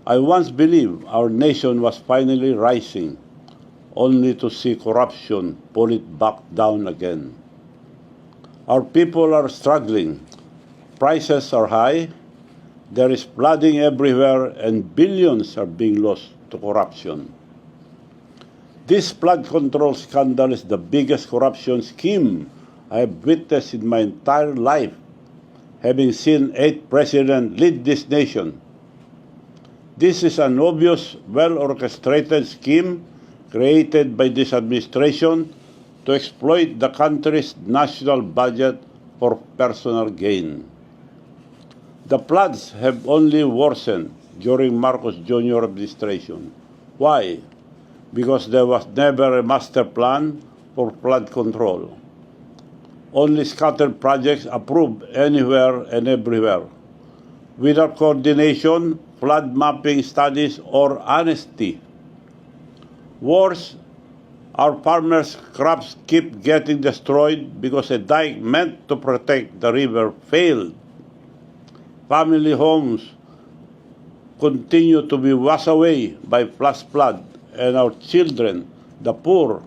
I once believed our nation was finally rising, only to see corruption pull it back down again. Our people are struggling. Prices are high. There is flooding everywhere, and billions are being lost to corruption. This flood control scandal is the biggest corruption scheme I have witnessed in my entire life, having seen 8 presidents lead this nation. This is an obvious, well-orchestrated scheme created by this administration to exploit the country's national budget for personal gain. The floods have only worsened during Marcos Jr. administration. Why? Because there was never a master plan for flood control. Only scattered projects approved anywhere and everywhere, without coordination, flood mapping studies, or honesty. Worse, our farmers' crops keep getting destroyed because a dike meant to protect the river failed. Family homes continue to be washed away by flash flood, and our children, the poor,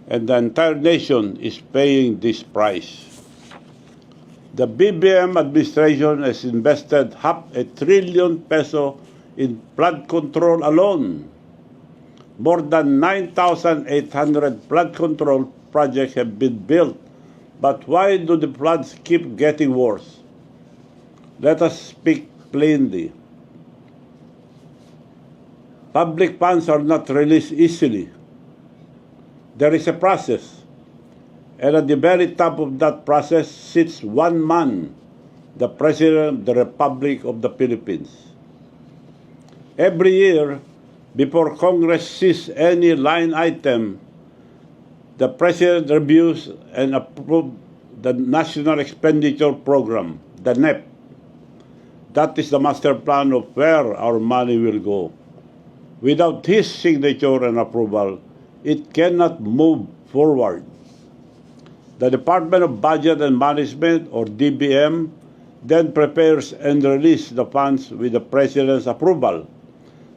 and the entire nation is paying this price. The PBBM administration has invested ₱500 billion in flood control alone. More than 9,800 flood control projects have been built, but why do the floods keep getting worse? Let us speak plainly. Public funds are not released easily. There is a process, and at the very top of that process sits one man, the President of the Republic of the Philippines. Every year, before Congress sees any line item, the President reviews and approves the National Expenditure Program, the NEP. That is the master plan of where our money will go. Without his signature and approval, it cannot move forward. The Department of Budget and Management, or DBM, then prepares and releases the funds with the President's approval.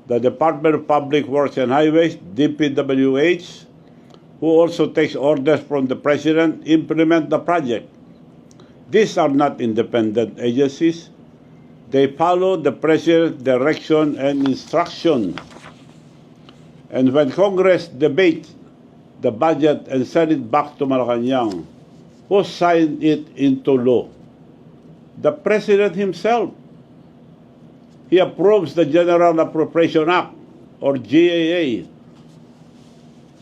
The Department of Public Works and Highways, DPWH, who also takes orders from the President, implement the project. These are not independent agencies. They follow the President's direction and instruction. And when Congress debates the budget and send it back to Malacanang, who signed it into law? The President himself. He approves the General Appropriation Act, or GAA,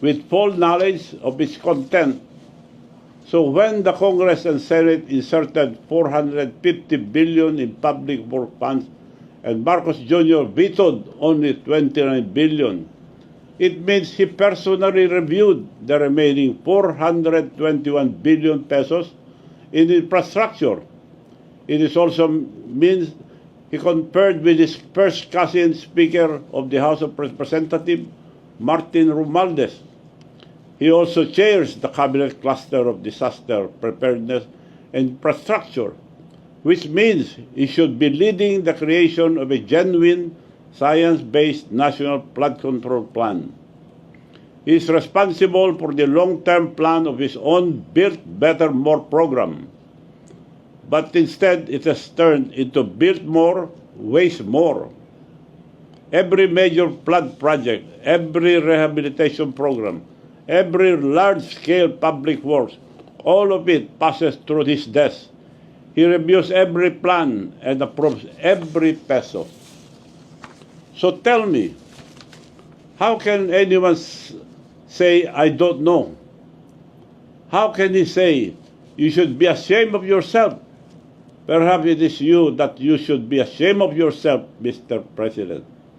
with full knowledge of its content. So when the Congress and Senate inserted $450 billion in public work funds and Marcos Jr. vetoed only $29 billion, it means he personally reviewed the remaining $421 billion in infrastructure. It also means he conferred with his first cousin Speaker of the House of Representatives, Martin Romualdez. He also chairs the Cabinet Cluster of Disaster Preparedness and Infrastructure, which means he should be leading the creation of a genuine science-based national flood control plan. He is responsible for the long-term plan of his own Build Better More program. But instead, it has turned into Build More, Waste More. Every major flood project, every rehabilitation program, every large-scale public works, all of it passes through his desk. He reviews every plan and approves every peso. So tell me, how can anyone say, I don't know? How can he say, you should be ashamed of yourself? Perhaps it is you that you should be ashamed of yourself, Mr. President.